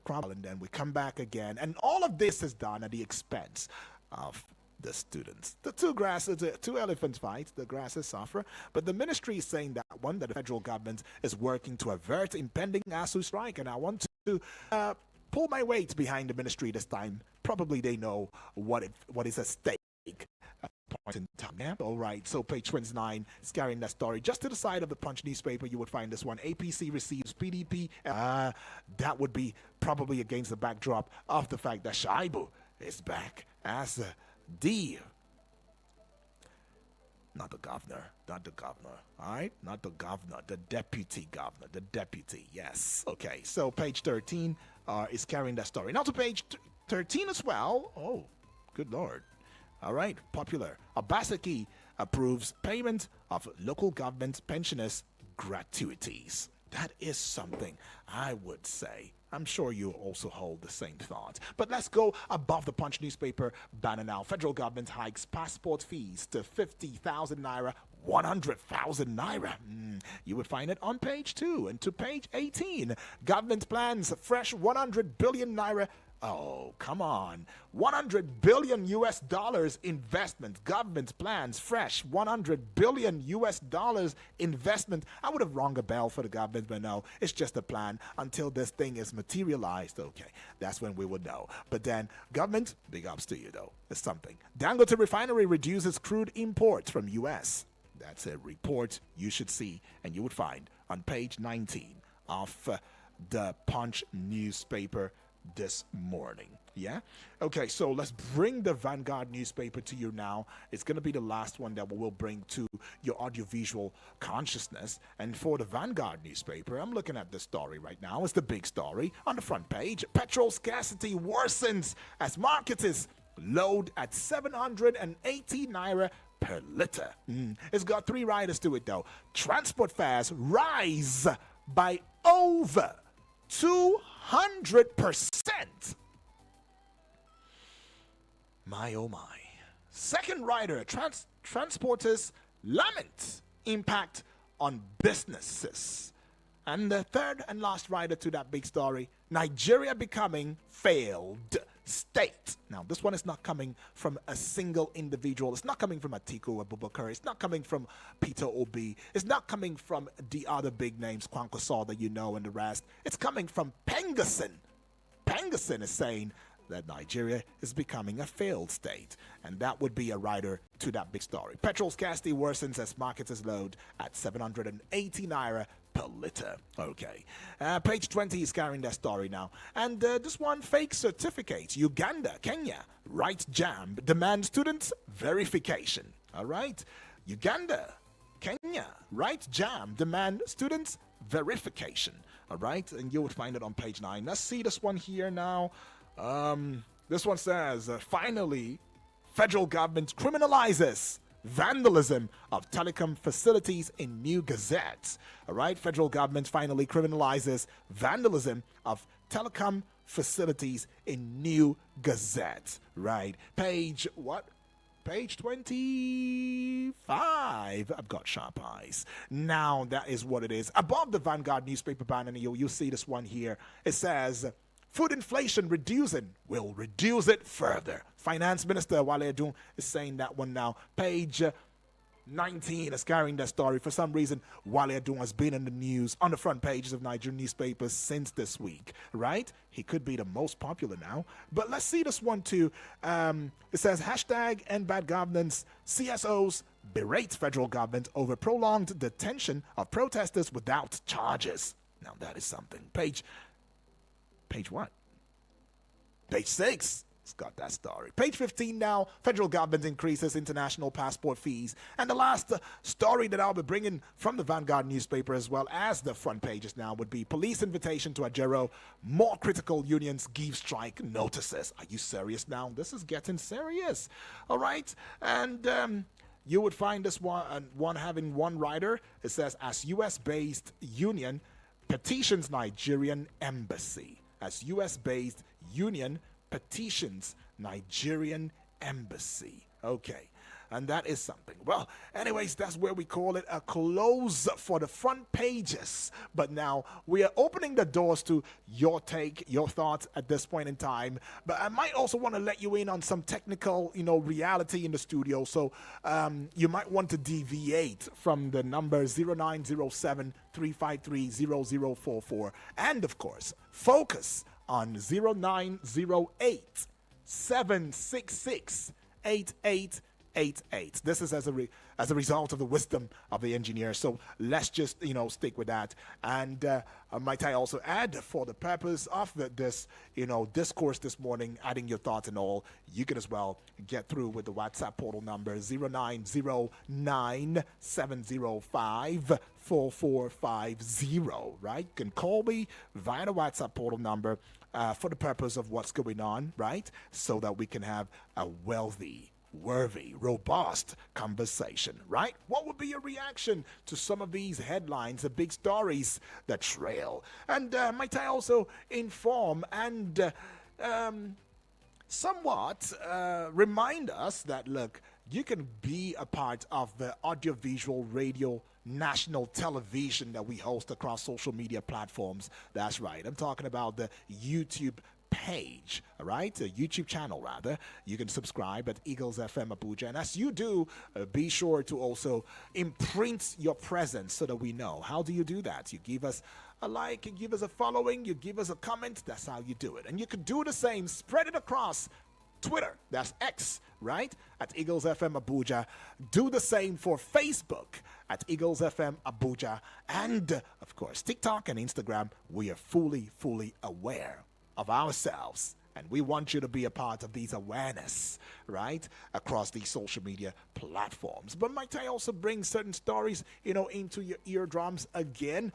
crumble, and then we come back again. And all of this is done at the expense of the students. The two elephants fight, the grasses suffer, but the ministry is saying that one, that the federal government is working to avert impending ASU strike, and I want to pull my weight behind the ministry this time. Probably they know what is at stake. Point in time. Yeah? All right, so page 29 is carrying that story. Just to the side of the Punch newspaper, you would find this one. APC receives PDP. That would be probably against the backdrop of the fact that Shaibu is back as the not the governor, all right? Not the governor, the deputy governor, the deputy, yes. Okay, so page 13 is carrying that story. Now to page 13 as well. Oh, good Lord. All right, popular. Obaseki approves payment of local government pensioners' gratuities. That is something I would say. I'm sure you also hold the same thought. But let's go above the Punch newspaper banner now. Federal government hikes passport fees to 50,000 naira, 100,000 naira. You would find it on page 2. And to page 18, government plans fresh 100 billion naira. Oh, come on. 100 billion US dollars investment. Government plans fresh 100 billion US dollars investment. I would have rung a bell for the government, but no, it's just a plan until this thing is materialized. Okay, that's when we would know. But then, government, big ups to you though. It's something. Dangote Refinery reduces crude imports from US. That's a report you should see and you would find on page 19 of the Punch newspaper this morning. Yeah? Okay, so let's bring the Vanguard newspaper to you now. It's going to be the last one that we'll bring to your audiovisual consciousness. And for the Vanguard newspaper, I'm looking at the story right now. It's the big story on the front page. Petrol scarcity worsens as marketers load at 780 naira per liter. It's got 3 riders to it though. Transport fares rise by over 200%. My oh my. Second rider, transporters lament impact on businesses. And the third and last rider to that big story, Nigeria becoming failed state. Now, this one is not coming from a single individual. It's not coming from Atiku Abubakar. It's not coming from Peter Obi. It's not coming from the other big names, Kwankwaso Saw that you know and the rest. It's coming from Pengasin. Pengasin is saying that Nigeria is becoming a failed state. And that would be a rider to that big story. Petrol scarcity worsens as marketers load at 780 naira per liter. Okay. Page 20 is carrying that story now. And this one, fake certificates. Uganda, Kenya, right jam, demand students verification. All right. Uganda, Kenya, right jam, demand students verification. All right. And you would find it on page 9. Let's see this one here now. This one says, finally, federal government criminalizes vandalism of telecom facilities in new gazettes. All right, federal government finally criminalizes vandalism of telecom facilities in new gazettes. Right, page what? Page 25. I've got sharp eyes. Now that is what it is. Above the Vanguard newspaper banner, you see this one here. It says, food inflation reducing will reduce it further. Finance Minister Wale Edun is saying that one now. Page 19 is carrying that story. For some reason, Wale Edun has been in the news on the front pages of Nigerian newspapers since this week, right? He could be the most popular now. But let's see this one too. It says, hashtag end bad governance. CSOs berate federal government over prolonged detention of protesters without charges. Now that is something. Page what? Page 6. It's got that story. Page 15 now. Federal government increases international passport fees. And the last story that I'll be bringing from the Vanguard newspaper as well as the front pages now would be police invitation to Ajero. More critical unions give strike notices. Are you serious now? This is getting serious. All right. And you would find this one having one rider. It says, as U.S.-based union petitions Nigerian embassy. As U.S.-based union petitions Nigerian embassy. Okay. and that is something. Well, anyways, that's where we call it a close for the front pages. But now we are opening the doors to your take, your thoughts at this point in time. But I might also want to let you in on some technical, reality in the studio. So you might want to deviate from the number 0907 353 0044. And of course, focus on 0908 766 8888. This is as a result of the wisdom of the engineer. So let's just stick with that. And might I also add, for the purpose of this discourse this morning, adding your thoughts and all, you can as well get through with the WhatsApp portal number 0909 705 4450. Right? You can call me via the WhatsApp portal number for the purpose of what's going on, right? So that we can have a worthy, robust conversation, right? What would be your reaction to some of these headlines, the big stories that trail? And might I also inform and somewhat remind us that, look, you can be a part of the audiovisual radio national television that we host across social media platforms. That's right. I'm talking about the YouTube page, all right? A YouTube channel, rather. You can subscribe at Eagles FM Abuja. And as you do, be sure to also imprint your presence so that we know. How do you do that? You give us a like, you give us a following, you give us a comment. That's how you do it. And you can do the same. Spread it across Twitter, that's X, right? At Eagles FM Abuja. Do the same for Facebook at Eagles FM Abuja. And, of course, TikTok and Instagram. We are fully aware of ourselves. And we want you to be a part of these awareness, right, across these social media platforms. But might I also bring certain stories, into your eardrums again?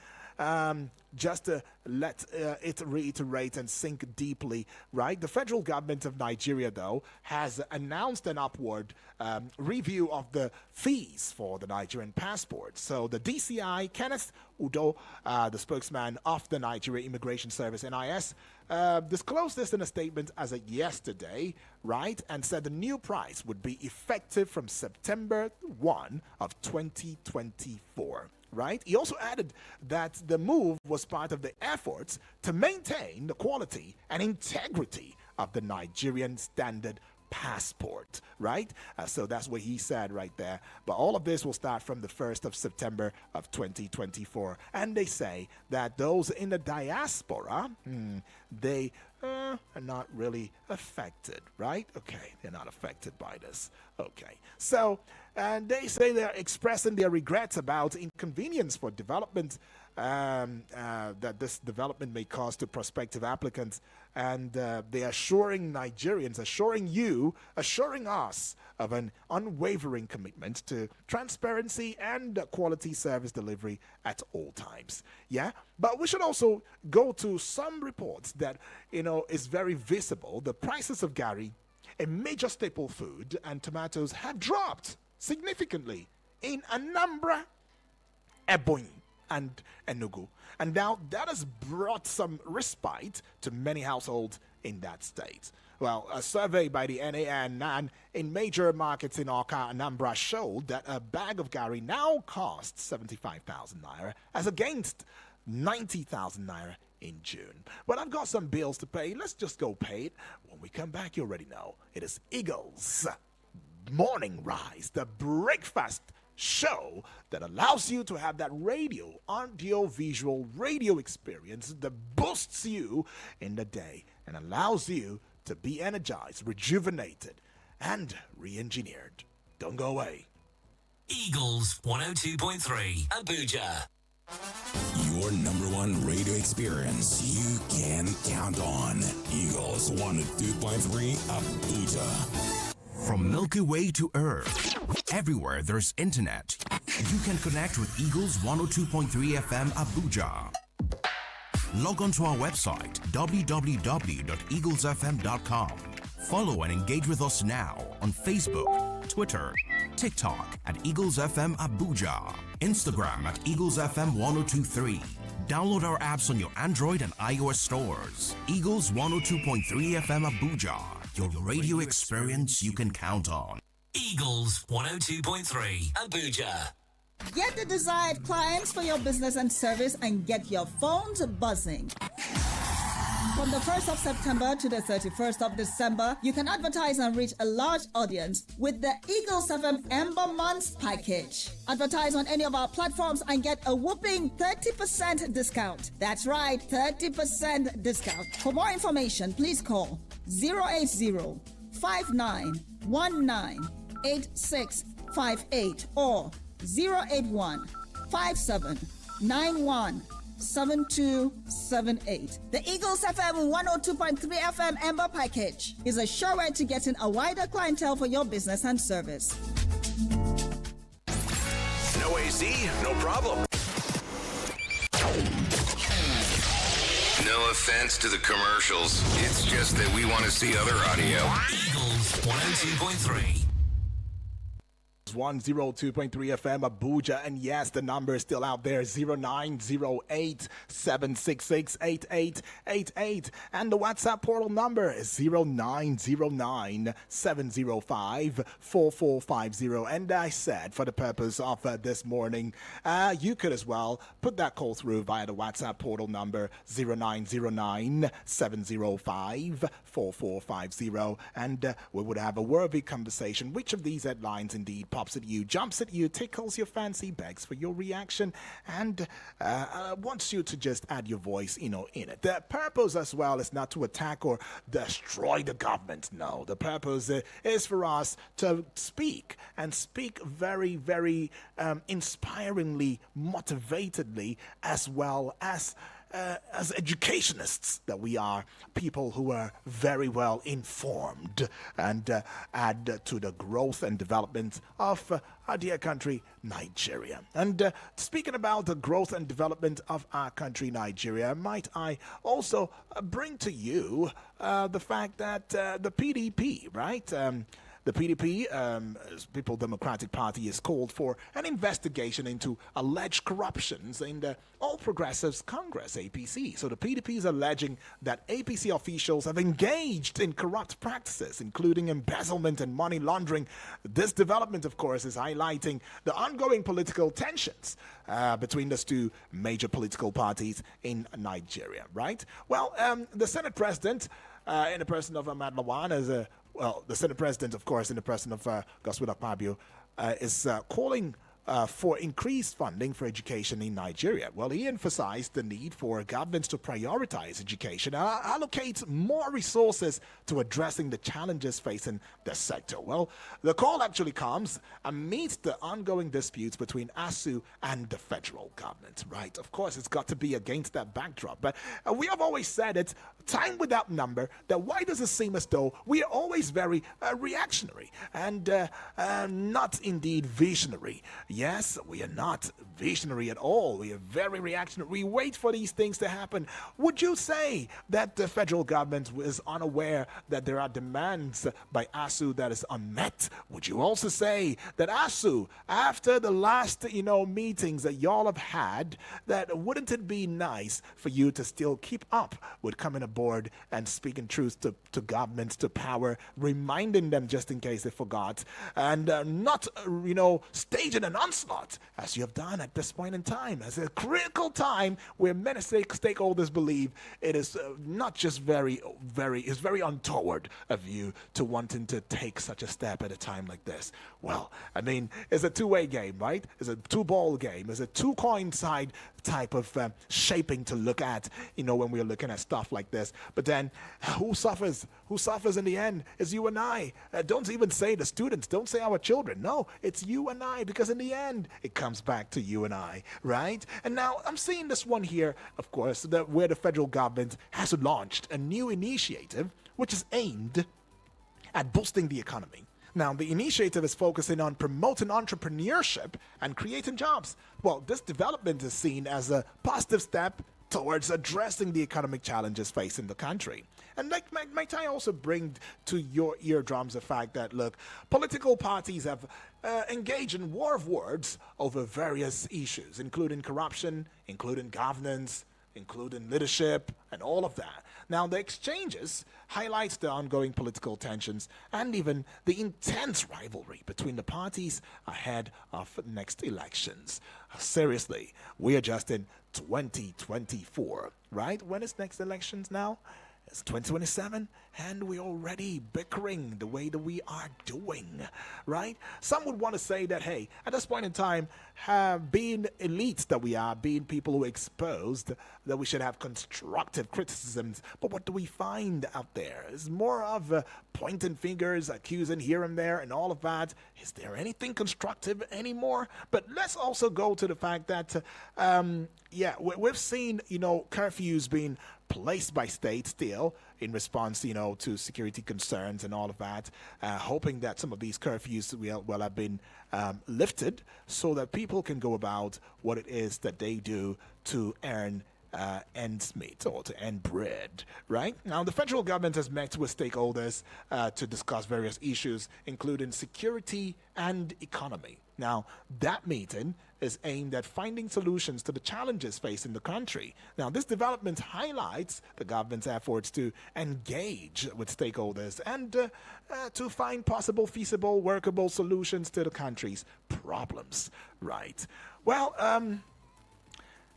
Just to let it reiterate and sink deeply, right? The federal government of Nigeria, though, has announced an upward review of the fees for the Nigerian passport. So the DCI, Kenneth Udo, the spokesman of the Nigeria Immigration Service, NIS, disclosed this in a statement as of yesterday, right? And said the new price would be effective from September 1 of 2024. Right? He also added that the move was part of the efforts to maintain the quality and integrity of the Nigerian standard passport, right? So that's what he said right there. But all of this will start from the 1st of September of 2024. And they say that those in the diaspora, they are not really affected, right? Okay, they're not affected by this. Okay, so, and they say they're expressing their regrets about inconvenience for development, that this development may cause to prospective applicants, and they're assuring Nigerians, assuring us of an unwavering commitment to transparency and quality service delivery at all times. Yeah, but we should also go to some reports that, is very visible. The prices of Gary, a major staple food, and tomatoes have dropped significantly in Anambra, Ebonyi, and Enugu. And now that has brought some respite to many households in that state. Well, a survey by the NAN in major markets in Awka, Anambra showed that a bag of Gari now costs 75,000 naira as against 90,000 naira in June. But I've got some bills to pay. Let's just go pay it. When we come back, you already know it is Eagles Morning Rise, the breakfast show that allows you to have that audio-visual radio experience that boosts you in the day and allows you to be energized, rejuvenated, and re-engineered. Don't go away. Eagles 102.3 Abuja. Your number one radio experience you can count on. Eagles 102.3 Abuja. From Milky Way to Earth, everywhere there's internet, you can connect with Eagles 102.3 FM Abuja. Log on to our website, www.eaglesfm.com. Follow and engage with us now on Facebook, Twitter, TikTok at Eagles FM Abuja, Instagram at Eagles FM 1023. Download our apps on your Android and iOS stores. Eagles 102.3 FM Abuja, your radio experience you can count on. Eagles 102.3 Abuja. Get the desired clients for your business and service and get your phones buzzing. From the 1st of September to the 31st of December, you can advertise and reach a large audience with the Eagles FM Ember Months package. Advertise on any of our platforms and get a whopping 30% discount. That's right, 30% discount. For more information, please call 080 5919 8658 or 081 5791 7278. The Eagles FM 102.3 FM Ember package is a sure way to getting a wider clientele for your business and service. No AC, no problem. No offense to the commercials. It's just that we want to see other audio. Eagles 102.3. 102.3 FM Abuja, and yes, the number is still out there, 0908 766 8888, and the WhatsApp portal number is 0909 705 4450. And I said, for the purpose of this morning, you could as well put that call through via the WhatsApp portal number 0909 705 4450, and we would have a worthy conversation. Which of these headlines indeed pops at you, jumps at you, tickles your fancy, begs for your reaction, and wants you to just add your voice, in it. The purpose as well is not to attack or destroy the government. No, the purpose is for us to speak, and speak very, very inspiringly, motivatedly, as well as educationists that we are, people who are very well informed, and add to the growth and development of our dear country, Nigeria. And speaking about the growth and development of our country, Nigeria, might I also bring to you the fact that the PDP, right? The PDP, People Democratic Party, is called for an investigation into alleged corruptions in the All Progressives Congress, APC. So the PDP is alleging that APC officials have engaged in corrupt practices, including embezzlement and money laundering. This development, of course, is highlighting the ongoing political tensions between those two major political parties in Nigeria, right? Well, the Senate President, in the person of Ahmad Lawan, the Senate President, of course, in the person of Godswill Akpabio, is calling for increased funding for education in Nigeria. Well, he emphasized the need for governments to prioritize education and allocate more resources to addressing the challenges facing the sector. Well, the call actually comes amidst the ongoing disputes between ASU and the federal government, right? Of course, it's got to be against that backdrop. But we have always said it, time without number, that why does it seem as though we are always very reactionary and not indeed visionary? Yes, we are not visionary at all. We are very reactionary. We wait for these things to happen. Would you say that the federal government is unaware that there are demands by ASU that is unmet? Would you also say that ASU, after the last, meetings that y'all have had, that wouldn't it be nice for you to still keep up with coming aboard and speaking truth to governments, to power, reminding them just in case they forgot, and not, staging an onslaught as you have done at this point in time, as a critical time where many stakeholders believe it is not just very untoward of you to wanting to take such a step at a time like this. Well, I mean, it's a two-way game, right? It's a two-ball game. It's a two-coin side type of shaping to look at, when we're looking at stuff like this. But then, who suffers? Who suffers in the end is you and I. Don't even say the students. Don't say our children. No, it's you and I, because in the end, it comes back to you and I, right? And now, I'm seeing this one here, of course, where the federal government has launched a new initiative which is aimed at boosting the economy. Now, the initiative is focusing on promoting entrepreneurship and creating jobs. Well, this development is seen as a positive step towards addressing the economic challenges facing the country. And might I also bring to your eardrums the fact that, look, political parties have engaged in war of words over various issues, including corruption, including governance, including leadership and all of that. Now, the exchanges highlights the ongoing political tensions and even the intense rivalry between the parties ahead of next elections. Seriously, we are just in 2024, right? When is next elections now? It's 2027, and we're already bickering the way that we are doing, right? Some would want to say that, hey, at this point in time, being elites that we are, being people who are exposed, that we should have constructive criticisms. But what do we find out there? It's more of pointing fingers, accusing here and there, and all of that. Is there anything constructive anymore? But let's also go to the fact that, we've seen, curfews being placed by states still in response, to security concerns and all of that, hoping that some of these curfews will have been lifted so that people can go about what it is that they do to earn ends meet or to earn bread, right? Now, the federal government has met with stakeholders to discuss various issues, including security and economy. Now, that meeting is aimed at finding solutions to the challenges facing the country. Now, this development highlights the government's efforts to engage with stakeholders and to find possible, feasible, workable solutions to the country's problems, right? Well,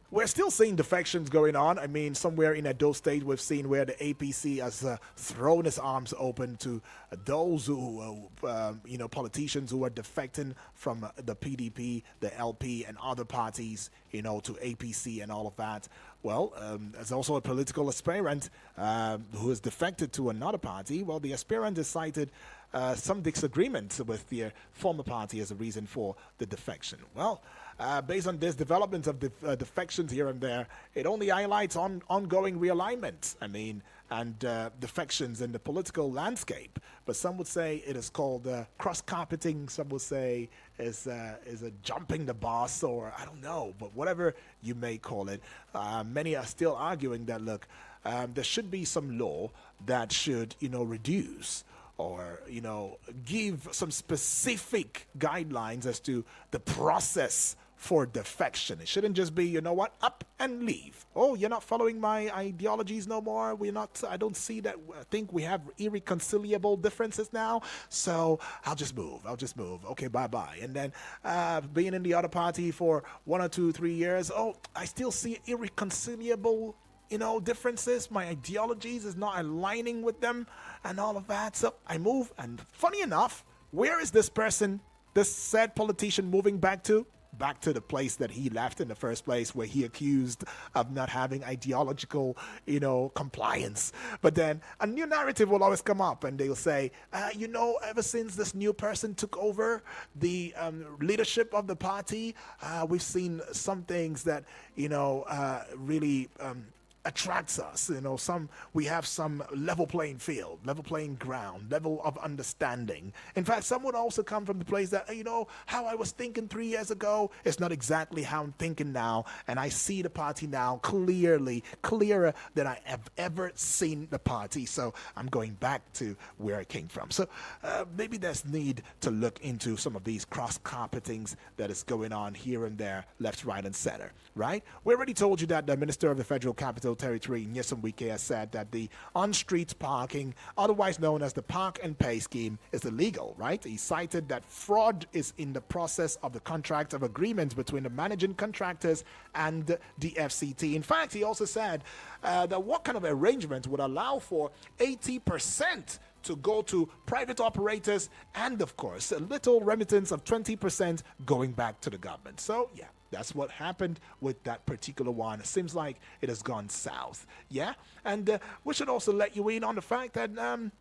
we're still seeing defections going on. I mean, somewhere in Edo State, we've seen where the APC has thrown its arms open to those who, politicians who are defecting from the PDP, the LP, and other parties, to APC and all of that. Well, there's also a political aspirant who has defected to another party. Well, the aspirant has cited some disagreements with the former party as a reason for the defection. Well, based on this development of defections here and there, it only highlights ongoing realignment. And defections in the political landscape. But some would say it is called cross-carpeting. Some would say is a jumping the boss, or I don't know. But whatever you may call it, many are still arguing that, look, there should be some law that should, reduce or, give some specific guidelines as to the process for defection. It shouldn't just be, up and leave. Oh, you're not following my ideologies no more. I don't see that. I think we have irreconcilable differences now. So I'll just move. Okay, bye-bye. And then being in the other party for 1 or 2, 3 years. Oh, I still see irreconcilable differences. My ideologies is not aligning with them and all of that. So I move. And funny enough, where is this person, this said politician, moving back to? Back to the place that he left in the first place, where he accused of not having ideological, compliance. But then a new narrative will always come up, and they'll say, ever since this new person took over the leadership of the party, we've seen some things that, really attracts us. We have some level playing field, level playing ground, level of understanding. In fact, some would also come from the place that, how I was thinking 3 years ago is not exactly how I'm thinking now. And I see the party now clearer than I have ever seen the party. So I'm going back to where I came from. So maybe there's need to look into some of these cross-carpetings that is going on here and there, left, right, and center, right? We already told you that the Minister of the Federal Capital Territory, Nyesom Wike, has said that the on-street parking, otherwise known as the Park and Pay scheme, is illegal, right? He cited that fraud is in the process of the contract of agreement between the managing contractors and the FCT. In fact, he also said that what kind of arrangement would allow for 80% to go to private operators and, of course, a little remittance of 20% going back to the government. So, yeah. That's what happened with that particular one. It seems like it has gone south. Yeah? And we should also let you in on the fact that on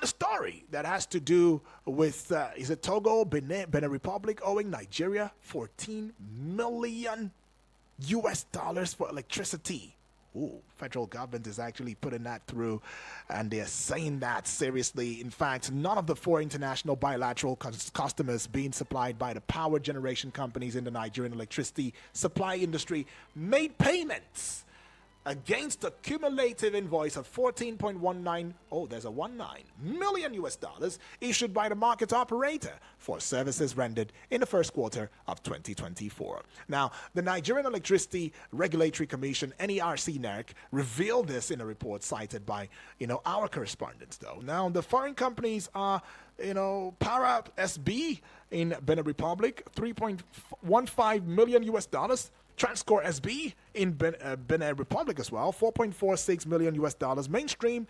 the story that has to do with, is it Togo, Benin Republic owing Nigeria $14 million for electricity. Ooh, federal government is actually putting that through, and they're saying that seriously. In fact, none of the 4 international bilateral customers being supplied by the power generation companies in the Nigerian electricity supply industry made payments against a cumulative invoice of 14.19, oh, there's a 19 million US dollars issued by the market operator for services rendered in the first quarter of 2024. Now, the Nigerian Electricity Regulatory Commission, NERC, revealed this in a report cited by, our correspondents, though. Now, the foreign companies are, Para SB in Benin Republic, 3.15 million US dollars. Transcore SB in Benin Republic as well, 4.46 million US dollars. Mainstream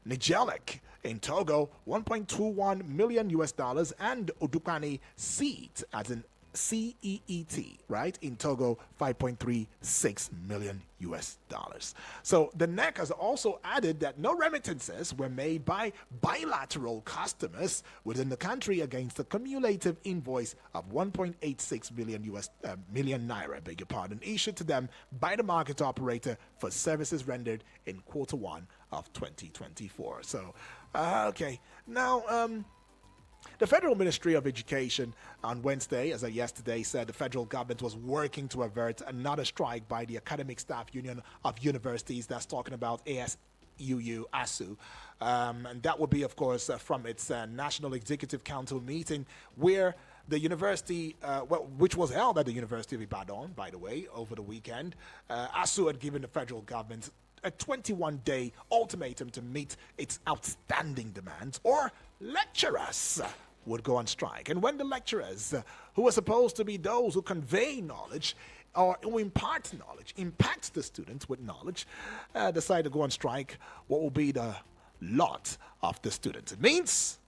Nigelec in Togo, 1.21 million US dollars, and Odukani Seed, as in CEET, right, in Togo, 5.36 million US dollars. So the NEC has also added that no remittances were made by bilateral customers within the country against a cumulative invoice of 1.86 million naira, beg your pardon, issued to them by the market operator for services rendered in quarter one of 2024. So, okay, now, the Federal Ministry of Education on Wednesday, as of yesterday, said the federal government was working to avert another strike by the Academic Staff Union of Universities. That's talking about ASU. And that would be, of course, from its National Executive Council meeting, where the university, which was held at the University of Ibadan, by the way, over the weekend. ASU had given the federal government a 21-day ultimatum to meet its outstanding demands, or lecturers would go on strike. And when the lecturers, who are supposed to be those who convey knowledge or who impart knowledge, impact the students with knowledge, decide to go on strike, what will be the lot of the students? It means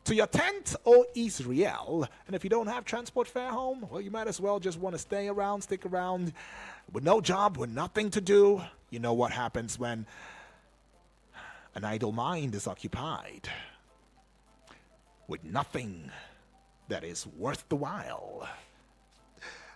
to your tent, O Israel. And if you don't have transport fare home, well, you might as well just want to stick around with no job, with nothing to do. You know what happens when an idle mind is occupied with nothing that is worth the while.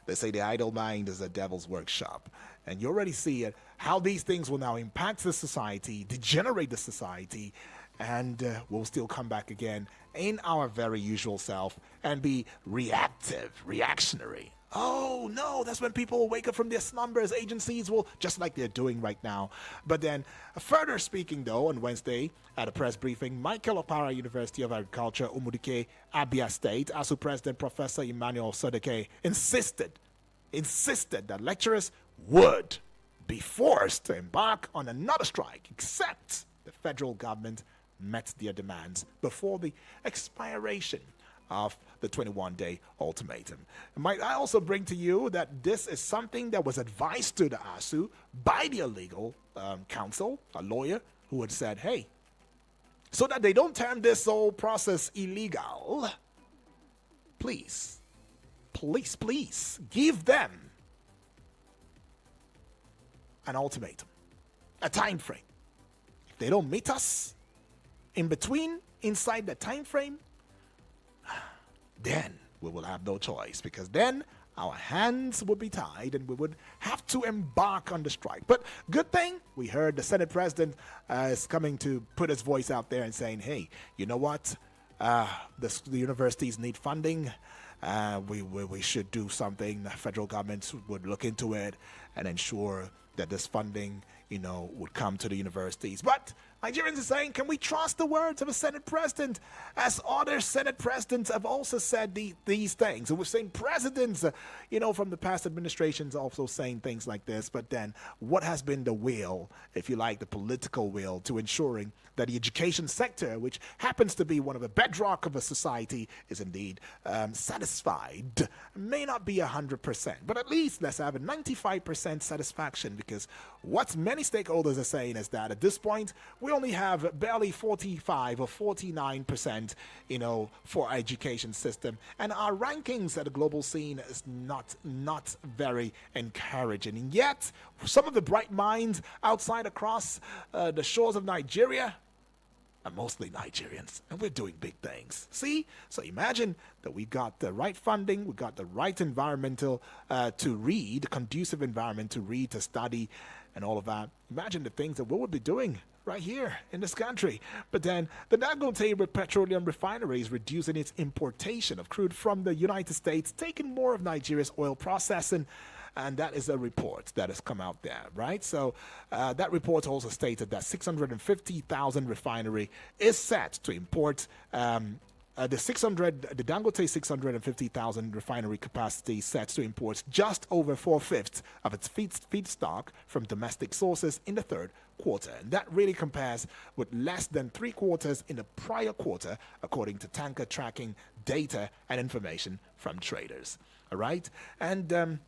They say the idle mind is a devil's workshop. And you already see it, how these things will now impact the society, degenerate the society, and we'll still come back again in our very usual self and be reactionary. Oh, no, that's when people will wake up from their slumbers. Agencies will, just like they're doing right now. But then, further speaking, though, on Wednesday at a press briefing, Michael Opara, University of Agriculture, Umudike, Abia State, ASU President Professor Emmanuel Sodeke, insisted that lecturers would be forced to embark on another strike, except the federal government met their demands before the expiration of the 21-day ultimatum. Might I also bring to you that this is something that was advised to the ASU by their legal counsel, a lawyer, who had said, hey, so that they don't term this whole process illegal, please, give them an ultimatum, a time frame. If they don't meet us inside the time frame, then we will have no choice, because then our hands would be tied and we would have to embark on the strike. But good thing we heard the Senate President is coming to put his voice out there and saying, hey, you know what? The universities need funding. We should do something. The federal government would look into it and ensure that this funding, would come to the universities. But Nigerians are saying, can we trust the words of a Senate President? As other Senate Presidents have also said these things. And we're saying presidents, from the past administrations also saying things like this. But then what has been the will, if you like, the political will to ensuring that the education sector, which happens to be one of the bedrock of a society, is indeed satisfied? May not be 100%, but at least let's have a 95% satisfaction, because what many stakeholders are saying is that at this point, we only have barely 45 or 49%, for our education system. And our rankings at the global scene is not very encouraging. And yet, some of the bright minds outside across the shores of Nigeria are mostly Nigerians, and we're doing big things. See? So imagine that we got the right funding, we got the right environmental to read, conducive environment to read, to study, and all of that. Imagine the things that we would be doing right here in this country. But then the Dangote Petroleum Refinery is reducing its importation of crude from the United States, taking more of Nigeria's oil processing and that is a report that has come out there, right? So that report also stated that 650,000 refinery is set to import the Dangote 650,000 refinery capacity set to import just over 4/5 of its feedstock from domestic sources in the third quarter. And that really compares with less than 3/4 in the prior quarter, according to tanker tracking data and information from traders. All right. And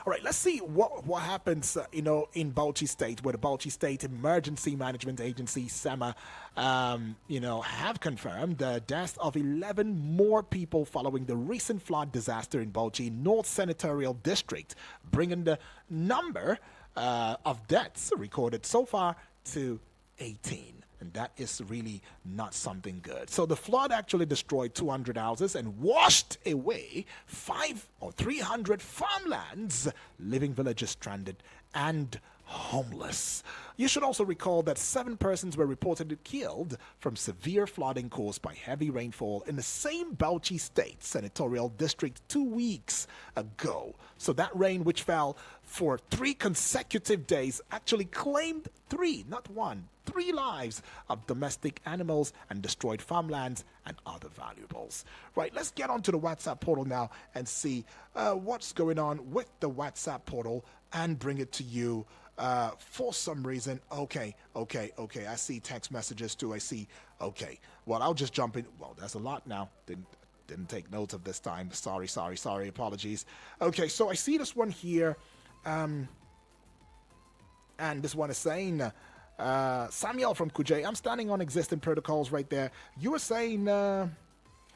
all right, let's see what happens, in Bauchi State, where the Bauchi State Emergency Management Agency, SEMA, have confirmed the deaths of 11 more people following the recent flood disaster in Bauchi North Senatorial District, bringing the number of deaths recorded so far to 18. And that is really not something good. So the flood actually destroyed 200 houses and washed away 300 farmlands, leaving villages stranded and homeless. You should also recall that 7 persons were reportedly killed from severe flooding caused by heavy rainfall in the same Bauchi State Senatorial District 2 weeks ago. So that rain, which fell for 3 consecutive days, actually claimed 3, not 1, 3 lives of domestic animals and destroyed farmlands and other valuables. Right, let's get onto the WhatsApp portal now and see what's going on with the WhatsApp portal and bring it to you. For some reason, okay, I see text messages too, okay, well, I'll just jump in. Well, that's a lot now, didn't take note of this time, sorry, apologies. Okay, so I see this one here, and this one is saying, Samuel from Kuje, I'm standing on existing protocols right there. You were saying,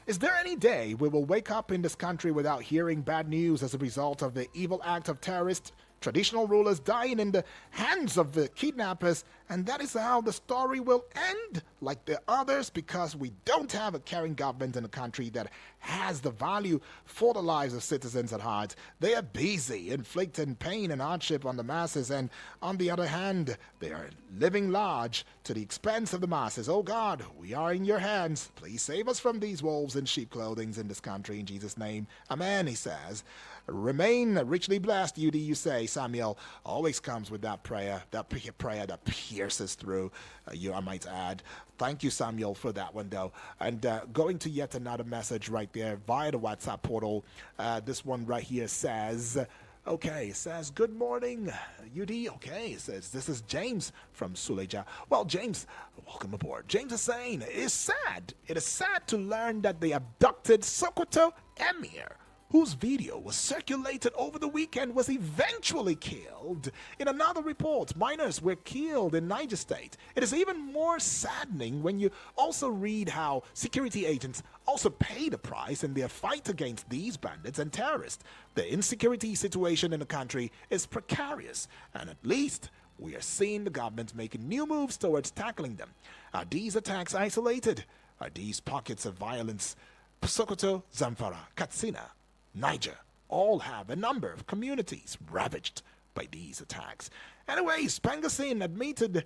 is there any day we will wake up in this country without hearing bad news as a result of the evil act of terrorists, traditional rulers dying in the hands of the kidnappers, and that is how the story will end like the others, because we don't have a caring government in a country that has the value for the lives of citizens at heart. They are busy inflicting pain and hardship on the masses, and on the other hand, they are living large to the expense of the masses. Oh God, we are in your hands. Please save us from these wolves in sheep clothing in this country, in Jesus' name. Amen, he says. Remain richly blessed, UD, you say. Samuel always comes with that prayer that pierces through, I might add. Thank you, Samuel, for that one, though. And going to yet another message right there via the WhatsApp portal. This one right here says, okay, it says, good morning, UD. Okay, it says, this is James from Suleja. Well, James, welcome aboard. James is saying, it is sad to learn that they abducted Sokoto Emir, whose video was circulated over the weekend, was eventually killed. In another report, minors were killed in Niger State. It is even more saddening when you also read how security agents also pay the price in their fight against these bandits and terrorists. The insecurity situation in the country is precarious, and at least we are seeing the government making new moves towards tackling them. Are these attacks isolated? Are these pockets of violence? Sokoto, Zamfara, Katsina, Niger all have a number of communities ravaged by these attacks. Anyways, Pangasin admitted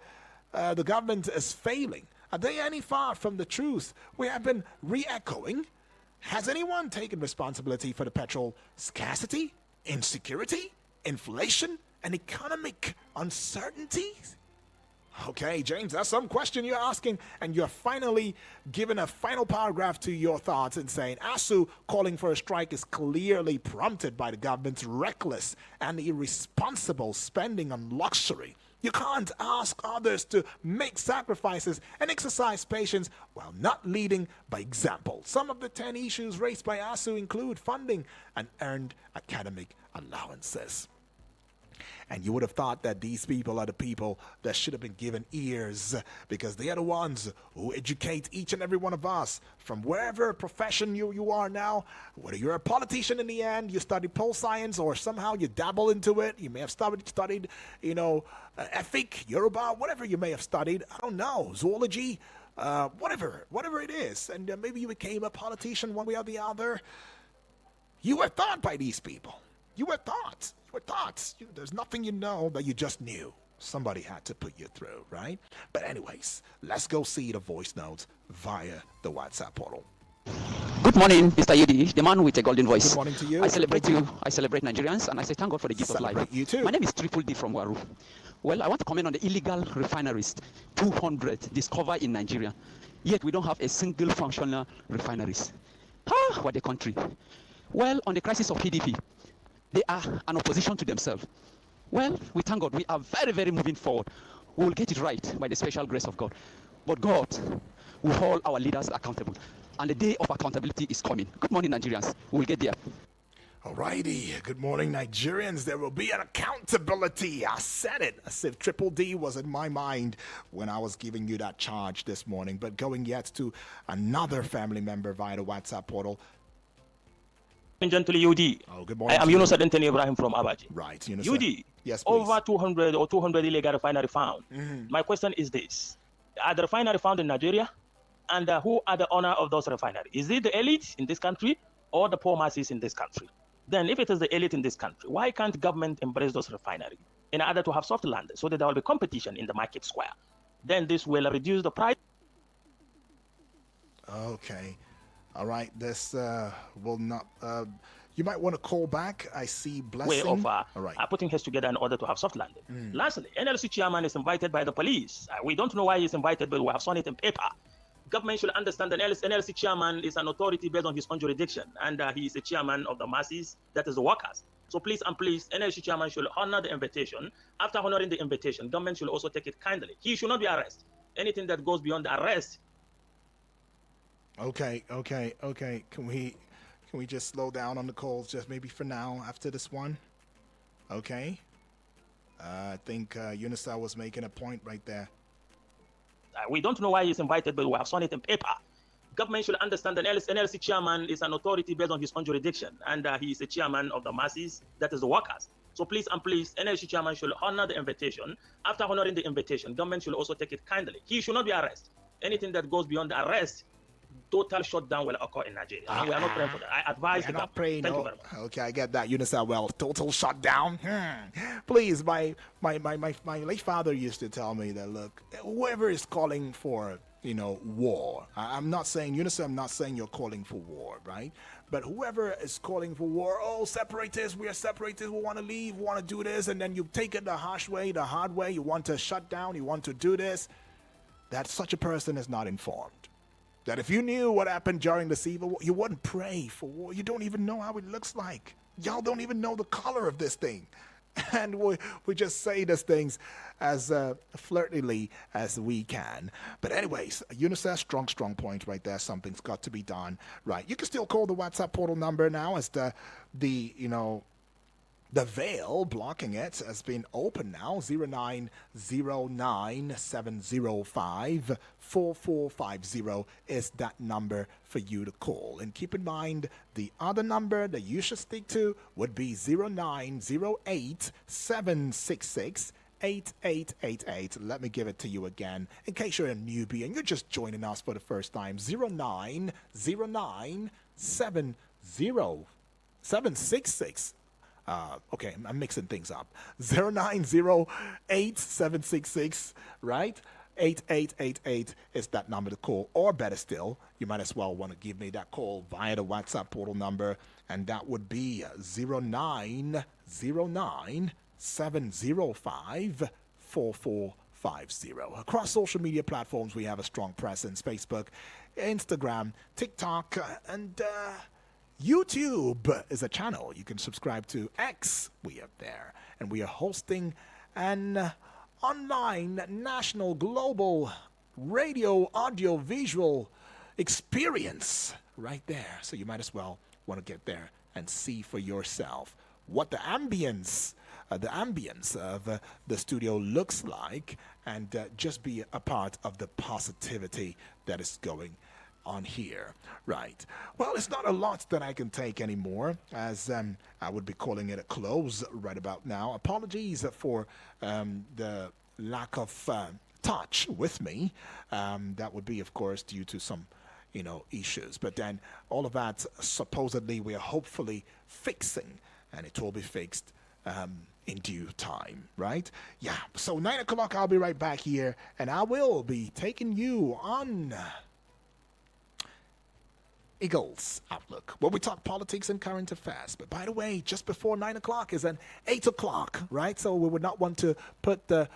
the government is failing. Are they any far from the truth we have been re-echoing? Has anyone taken responsibility for the petrol scarcity, insecurity, inflation, and economic uncertainties? Okay, James, that's some question you're asking, and you're finally giving a final paragraph to your thoughts and saying ASU calling for a strike is clearly prompted by the government's reckless and irresponsible spending on luxury. You can't ask others to make sacrifices and exercise patience while not leading by example. Some of the 10 issues raised by ASU include funding and earned academic allowances. And you would have thought that these people are the people that should have been given ears, because they are the ones who educate each and every one of us from wherever profession you are now. Whether you're a politician in the end, you study pol science, or somehow you dabble into it. You may have studied ethic, Yoruba, whatever you may have studied. I don't know, zoology, whatever it is. And maybe you became a politician one way or the other. You were taught by these people. You were taught. There's nothing you know that you just knew. Somebody had to put you through, right? But anyways, let's go see the voice notes via the WhatsApp portal. Good morning, Mr. Yedi, the man with a golden voice. Good morning to you. I celebrate you. I celebrate Nigerians, and I say thank God for the gift of life. You too. My name is Triple D from Waru. Well, I want to comment on the illegal refineries, 200 discovered in Nigeria. Yet we don't have a single functional refineries. What a country. Well, on the crisis of PDP, they are an opposition to themselves. Well, we thank God. We are very, very moving forward. We will get it right by the special grace of God. But God will hold our leaders accountable. And the day of accountability is coming. Good morning, Nigerians. We will get there. Alrighty. Good morning, Nigerians. There will be an accountability. I said it as if Triple D was in my mind when I was giving you that charge this morning. But going yet to another family member via the WhatsApp portal. Gently, UD. Oh, good morning. I am Yunus Adentani Ibrahim from Abaji. Right, Yunus. UD. Yes, please. Over 200 or 200 illegal refinery found. My question is this. Are the refinery found in Nigeria? And who are the owner of those refineries? Is it the elite in this country or the poor masses in this country? Then if it is the elite in this country, why can't government embrace those refineries in order to have soft land so that there will be competition in the market square? Then this will reduce the price. Okay. All right. This will not... you might want to call back. I see Blessing. Way of All right. putting heads together in order to have soft landing. Lastly, NLC chairman is invited by the police. We don't know why he's invited, but we have seen it in paper. Government should understand that NLC chairman is an authority based on his own jurisdiction, and he is a chairman of the masses, that is the workers. So please, NLC chairman should honor the invitation. After honoring the invitation, government should also take it kindly. He should not be arrested. Anything that goes beyond the arrest. Okay. Can we just slow down on the calls just maybe for now after this one? Okay. I think Unisa was making a point right there. We don't know why he's invited, but we have seen it in paper. Government should understand that NLC chairman is an authority based on his own jurisdiction, and he is a chairman of the masses, that is the workers. So please, NLC chairman should honor the invitation. After honoring the invitation, government should also take it kindly. He should not be arrested. Anything that goes beyond the arrest, total shutdown will occur in Nigeria. And we are not praying for that. I advise the government. Thank you very much. Okay, I get that. Unisa, well, total shutdown. Please, my late father used to tell me that, look, whoever is calling for, war. I'm not saying, Unisa, I'm not saying you're calling for war, right? But whoever is calling for war, separatists, we are separatists, we want to leave, we want to do this, and then you take it the harsh way, the hard way, you want to shut down, you want to do this, that such a person is not informed. That if you knew what happened during the Civil War, you wouldn't pray for war. You don't even know how it looks like. Y'all don't even know the color of this thing. And we just say these things as flirtily as we can. But anyways, Unisa, strong point right there. Something's got to be done. Right. You can still call the WhatsApp portal number now as the veil blocking it has been open now. 0909-705-4450 is that number for you to call. And keep in mind, the other number that you should stick to would be 0908-766-8888. Let me give it to you again in case you're a newbie and you're just joining us for the first time. 0909-766. Okay, I'm mixing things up. 0908-766, right? 8888 is that number to call. Or better still, you might as well want to give me that call via the WhatsApp portal number, and that would be 0909-705-4450. Across social media platforms, we have a strong presence: Facebook, Instagram, TikTok, and YouTube is a channel you can subscribe to. X, we are there, and we are hosting an online, national, global radio, audio, visual experience right there. So you might as well want to get there and see for yourself what the ambience of the studio looks like, and just be a part of the positivity that is going on here. Right. Well, it's not a lot that I can take anymore, as I would be calling it a close right about now. Apologies for the lack of touch with me. That would be, of course, due to some issues. But then all of that supposedly we are hopefully fixing, and it will be fixed in due time, right? Yeah. So 9 o'clock, I'll be right back here, and I will be taking you on Eagles Outlook, where we talk politics and current affairs. But by the way, just before 9 o'clock is an 8 o'clock, right? So we would not want to put the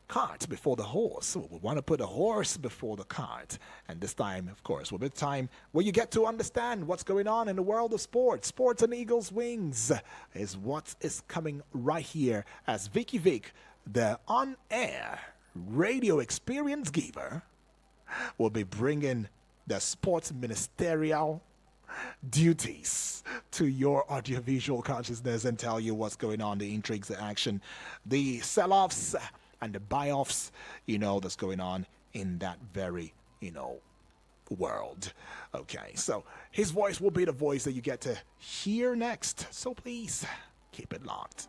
cart before the horse. So we want to put a horse before the cart. And this time, of course, will be the time where you get to understand what's going on in the world of sports. Sports on Eagles Wings is what is coming right here as Vicky Vic, the on-air radio experience giver, will be bringing the sports ministerial duties to your audiovisual consciousness and tell you what's going on, the intrigues, the action, the sell-offs and the buy-offs, that's going on in that very, world. Okay, so his voice will be the voice that you get to hear next. So please keep it locked.